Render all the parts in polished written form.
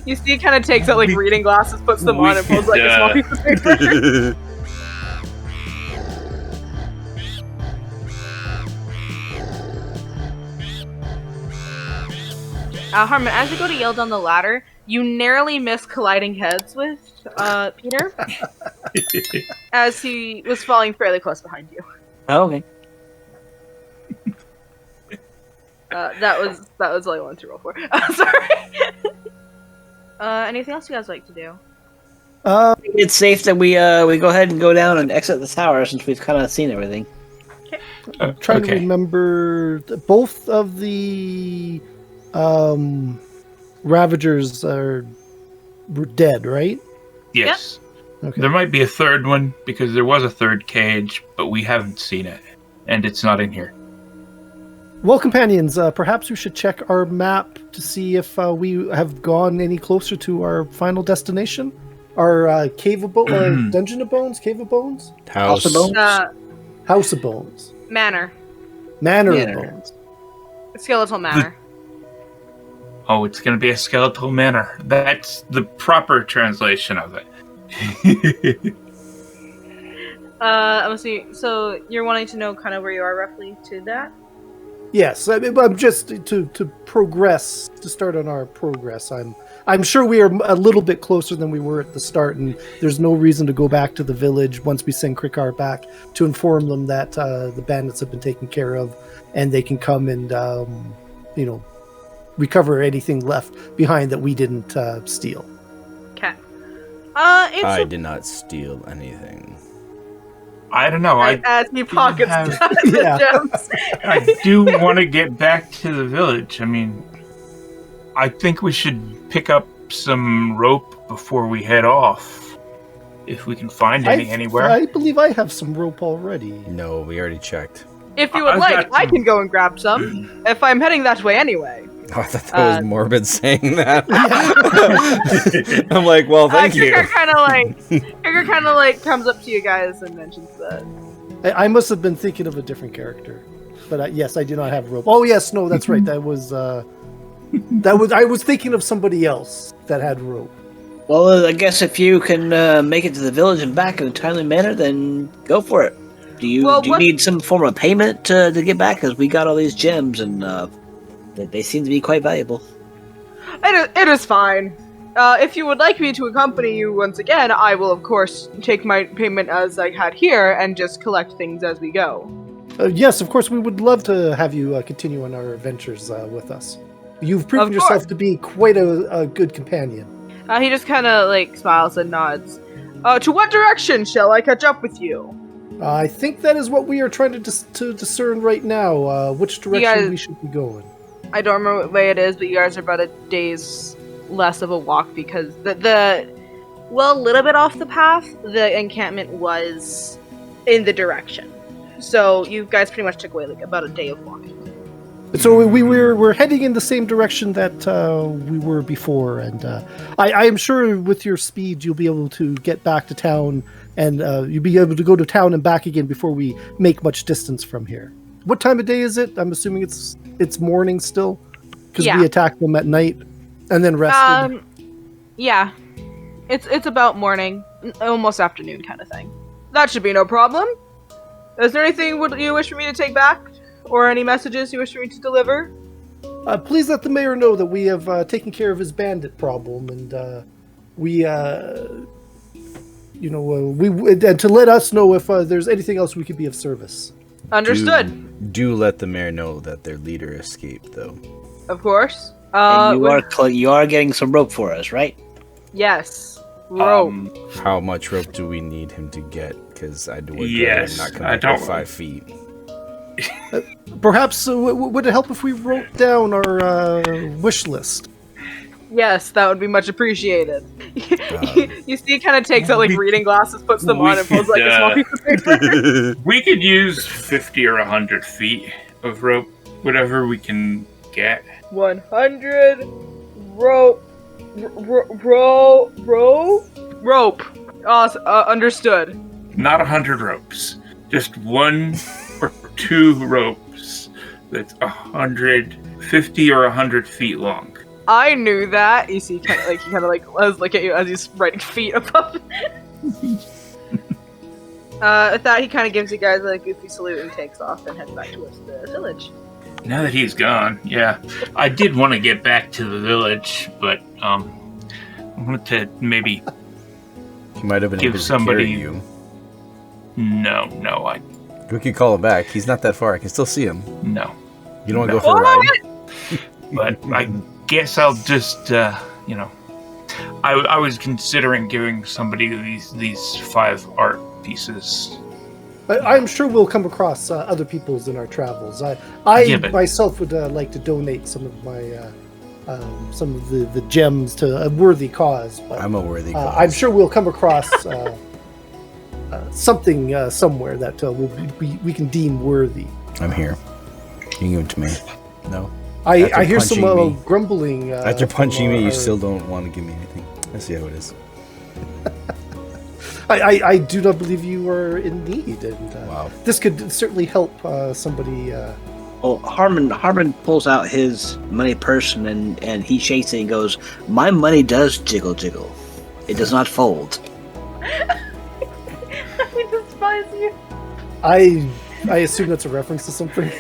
You see, he kind of takes out like reading glasses, puts them on, and pulls like a small piece of paper. Harmon, as you go to yell down the ladder, you narrowly miss colliding heads with Peter as he was falling fairly close behind you. Oh, okay. That was all I wanted to roll for. Sorry. Anything else you guys like to do? It's safe that we go ahead and go down and exit the tower since we've kind of seen everything. Okay. I'm trying to remember. Both of the Ravagers were dead, right? Yes. Yep. Okay. There might be a third one because there was a third cage, but we haven't seen it, and it's not in here. Well, companions, perhaps we should check our map to see if we have gone any closer to our final destination. Our cave of bones, dungeon of bones, cave of bones, House of Bones, house of bones, Manor of bones, skeletal manor. Oh, it's going to be a skeletal manor. That's the proper translation of it. Let's see. So you're wanting to know kind of where you are roughly to that? Yes, I'm just to progress, to start on our progress. I'm sure we are a little bit closer than we were at the start, and there's no reason to go back to the village once we send Krikar back to inform them that the bandits have been taken care of, and they can come and recover anything left behind that we didn't steal. Okay. I did not steal anything. I don't know. As he pockets Yeah. gems. I do want to get back to the village. I mean, I think we should pick up some rope before we head off. If we can find any anywhere. I believe I have some rope already. No, we already checked. If you would like, I can go and grab some. If I'm heading that way anyway. Oh, I thought that was Morbid saying that. I'm like, well, thank you. Krikar kind of like comes up to you guys and mentions that. I must have been thinking of a different character, but yes, I do not have rope. Oh yes, no, that's right. That was I was thinking of somebody else that had rope. Well, I guess if you can make it to the village and back in a timely manner, then go for it. Do you need some form of payment to get back? Because we got all these gems and they seem to be quite valuable. It is fine. If you would like me to accompany you once again, I will of course take my payment as I had here and just collect things as we go. Yes, of course, we would love to have you continue on our adventures with us. You've proven yourself to be quite a good companion. He just kind of like smiles and nods. To what direction shall I catch up with you? I think that is what we are trying to discern right now. Which direction we should be going. I don't remember what way it is, but you guys are about a day's less of a walk because a little bit off the path. The encampment was in the direction, so you guys pretty much took away like about a day of walking. So we're heading in the same direction that we were before, and I am sure with your speed you'll be able to get back to town, and you'll be able to go to town and back again before we make much distance from here. What time of day is it? I'm assuming it's morning still, because we attacked them at night and then rested. Yeah, it's about morning, almost afternoon kind of thing. That should be no problem. Is there anything you wish for me to take back? Or any messages you wish me to deliver? Please let the mayor know that we have taken care of his bandit problem, and and to let us know if there's anything else we could be of service. Understood. Do let the mayor know that their leader escaped, though. Of course. And you are getting some rope for us, right? Yes. Rope. How much rope do we need him to get? Because not come up to 5 feet. Perhaps would it help if we wrote down our wish list? Yes, that would be much appreciated. You see, he kind of takes out like reading glasses, puts them on, and pulls like a small piece of paper. We could use 50 or 100 feet of rope, whatever we can get. 100 rope. Understood. Not 100 ropes, just 1 or 2 ropes that's 150 or 100 feet long. I knew that. You see, he kind of look at you as he's writing feet above. With that, he kind of gives you guys a goofy salute and takes off and heads back towards the village. Now that he's gone, yeah, I did want to get back to the village, but I wanted to maybe. He might have been give able to somebody carry you. No, We could call him back. He's not that far. I can still see him. no. You don't want to go for a ride? But I guess I'll just, I was considering giving somebody these 5 art pieces. I'm sure we'll come across other people's in our travels. I myself would like to donate some of my some of the gems to a worthy cause. But, I'm a worthy cause. I'm sure we'll come across something somewhere that we can deem worthy. I'm here. You can give it to me. No. I hear some grumbling. After punching me, you still don't want to give me anything. I see how it is. I do not believe you are in need, and wow. This could certainly help somebody. Well, Harmon pulls out his money purse and he shakes it and goes, "My money does jiggle. It does not fold." I despise you. I assume that's a reference to something.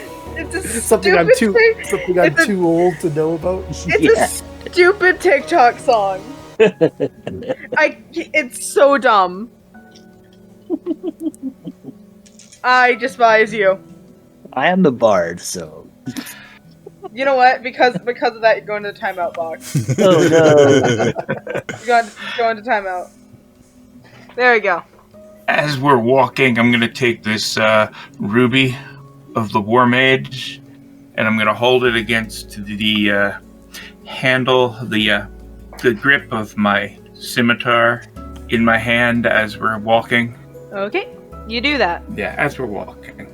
It's something I'm too old to know about. It's a stupid TikTok song. It's so dumb. I despise you. I am the bard, so. You know what? Because of that, you're going to the timeout box. Oh no! You're going to timeout. There we go. As we're walking, I'm going to take this ruby of the War Mage, and I'm going to hold it against the handle, the grip of my scimitar in my hand as we're walking. Okay, you do that. Yeah, as we're walking.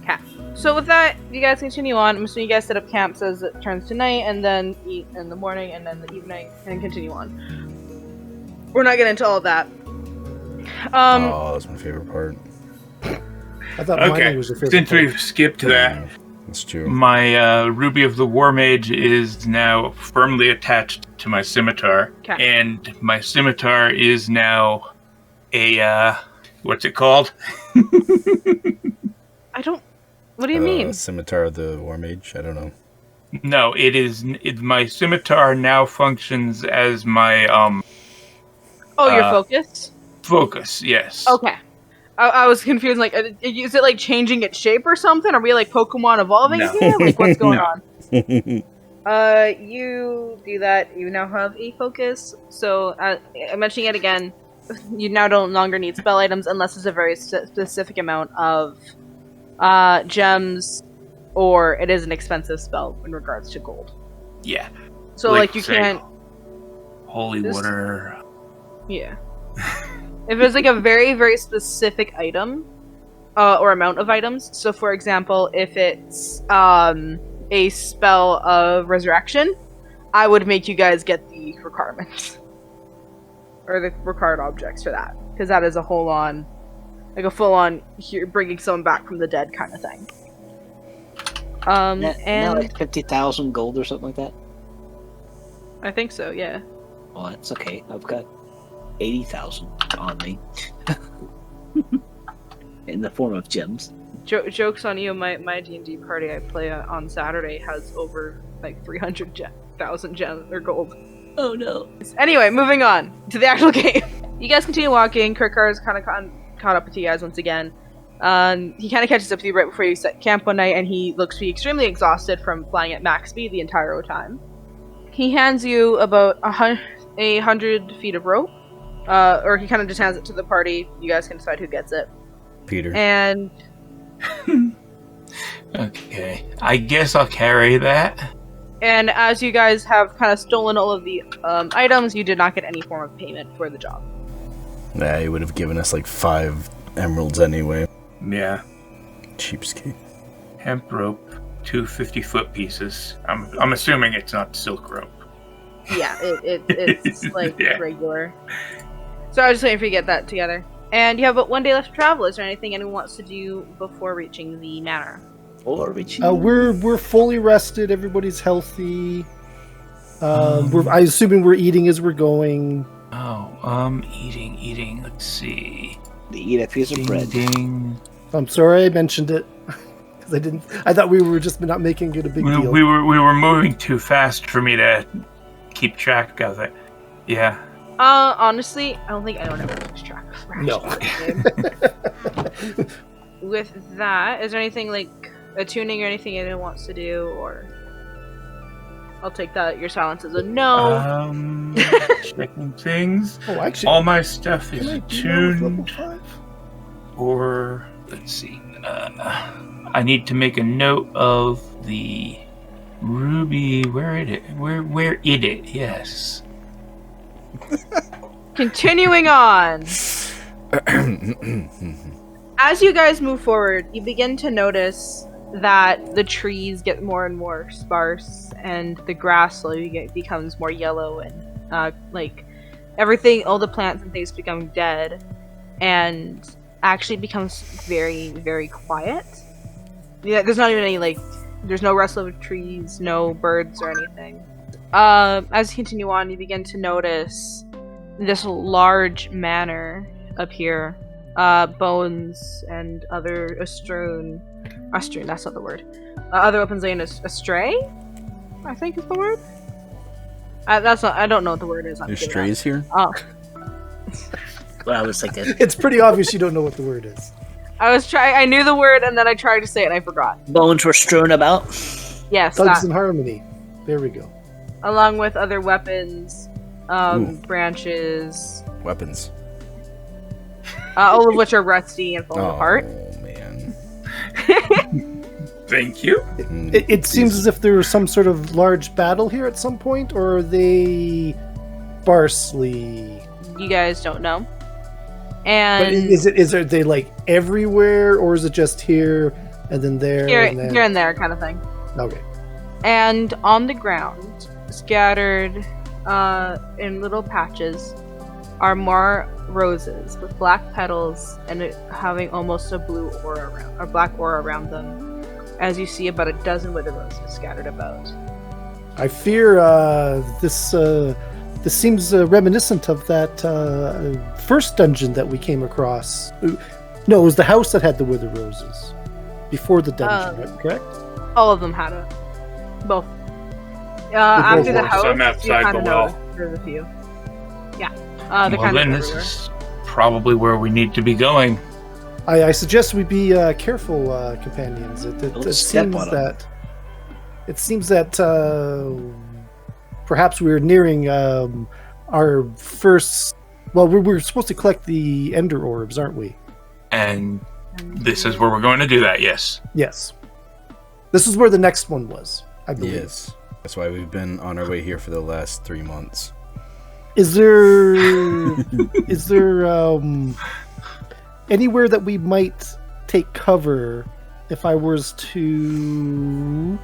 Okay. So with that, you guys continue on. I'm assuming you guys set up camps as it turns to night, and then eat in the morning, and then the evening, and continue on. We're not getting into all of that. Oh, that's my favorite part. I thought mining was your favorite Since part. we've skipped that, That's true. my Ruby of the War Mage is now firmly attached to my scimitar, Okay. and my scimitar is now a what's it called? I don't. What do you mean? Scimitar of the War Mage? I don't know. No, it is. My scimitar now functions as my Your focus. focus. Yes. Okay. I was confused. Like, is it like changing its shape or something? Are we like Pokemon evolving No. here? Like, what's going No. on? You do that. You now have a focus. So, I'm mentioning it again. You now no longer need spell items unless it's a very specific amount of gems, or it is an expensive spell in regards to gold. Yeah. So, like you say, can't. Holy This- water. Yeah. If it's like a very, very specific item, or amount of items. So, for example, if it's a spell of resurrection, I would make you guys get the requirements. Or the required objects for that. Because that is a full-on, here bringing someone back from the dead kind of thing. Now And like 50,000 gold or something like that. I think so, yeah. Well, that's okay. I've got 80,000 on me, in the form of gems. Joke's on you, my D&D party I play on Saturday has over like 300,000 gems or gold. Oh no! Anyway, moving on to the actual game. You guys continue walking. Kirkar is kind of caught up with you guys once again. He kind of catches up with you right before you set camp one night, and he looks to be extremely exhausted from flying at max speed the entire time. He hands you about 100 feet of rope, or he kind of just hands it to the party. You guys can decide who gets it. Peter. And Okay. I guess I'll carry that. And as you guys have kind of stolen all of the items, you did not get any form of payment for the job. Nah, he would have given us like 5 emeralds anyway. Yeah. Cheapskate. Hemp rope, 2 50-foot pieces. I'm assuming it's not silk rope. Yeah, it's like Yeah. regular. So I was just waiting for you to get that together. And you have but 1 day left to travel. Is there anything anyone wants to do before reaching the manor? Or reaching. We're fully rested. Everybody's healthy. I assuming we're eating as we're going. Oh, eating. Let's see. Eat a piece of bread. Ding. I'm sorry I mentioned it because I thought we were just not making it a big deal. We were moving too fast for me to keep track of it. Yeah. Honestly, I don't think anyone ever keeps track of No. With that, is there anything like a tuning or anything anyone wants to do, or I'll take that your silence as a no. Checking things. Oh, actually, all my stuff is can I do tuned. level 5? Or let's see. I need to make a note of the ruby. Where is it? Yes. Continuing on. As you guys move forward, you begin to notice that the trees get more and more sparse, and the grass slowly becomes more yellow, and like everything, all the plants and things become dead, and actually becomes very, very quiet. Yeah, there's not even any there's no rustle of trees, no birds or anything. As you continue on, you begin to notice this large manor appear. Bones and other strewn, that's not the word. Other weapons laying astray, I think is the word. That's not. I don't know what the word is. There's strays here. Oh. Well, I was thinking. It's pretty obvious you don't know what the word is. I knew the word, and then I tried to say it, and I forgot. Bones were strewn about. Yes. Thugs in Harmony. There we go. Along with other weapons, branches. Weapons. All of which are rusty and falling apart. Oh, man. Thank you. It seems as if there was some sort of large battle here at some point, or are they sparsely? You guys don't know. And but are they like everywhere, or is it just here and then there? Here and and there kind of thing. Okay. And on the ground, scattered in little patches, are more roses with black petals and having almost a blue aura around, or black aura around them, as you see about a dozen withered roses scattered about. I fear this seems reminiscent of that first dungeon that we came across. No, it was the house that had the withered roses before the dungeon, correct? All of them had it. Both. After the house, I'm outside the well. There's a few. Yeah. Well, then this is probably where we need to be going. I suggest we be careful, companions. It seems that perhaps we're nearing our first. Well, we're supposed to collect the Ender Orbs, aren't we? And this is where we're going to do that. Yes. Yes. This is where the next one was, I believe. Yes. That's why we've been on our way here for the last 3 months. Is there anywhere that we might take cover if I was to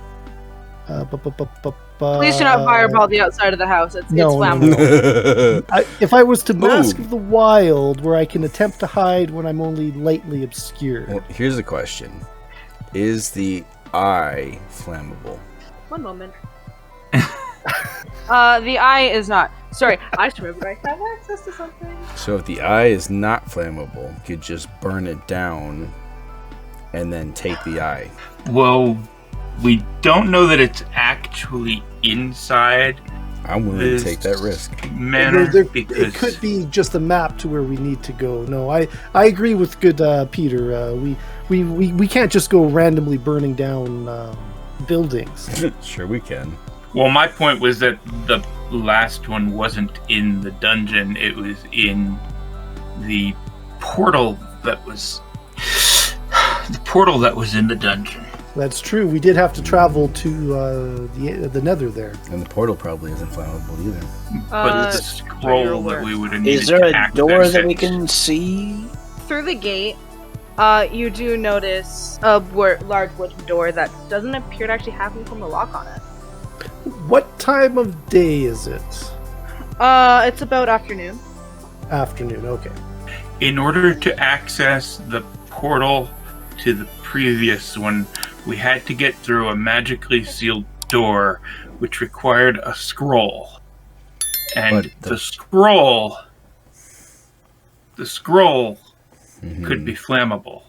Please do not fireball the outside of the house. It's flammable. If I was to Mask of the Wild, where I can attempt to hide when I'm only lightly obscured. Well, here's the question. Is the eye flammable? One moment. The eye is not. Sorry, I just remembered I have access to something. So if the eye is not flammable, you could just burn it down and then take the eye. Well, we don't know that it's actually inside. I'm willing to take that risk. It could be just a map to where we need to go. No, I agree with good Peter. We can't just go randomly burning down buildings. Sure we can. Well, my point was that the last one wasn't in the dungeon. It was in the portal that was in the dungeon. That's true. We did have to travel to the Nether there. And the portal probably isn't flammable either. But it's a scroll that we would have needed. Is there a door that we can see? Through the gate, you do notice a large wooden door that doesn't appear to actually have any form of lock on it. What time of day is it? It's about afternoon. Afternoon, okay. In order to access the portal to the previous one, we had to get through a magically sealed door, which required a scroll. And But the scroll could be flammable.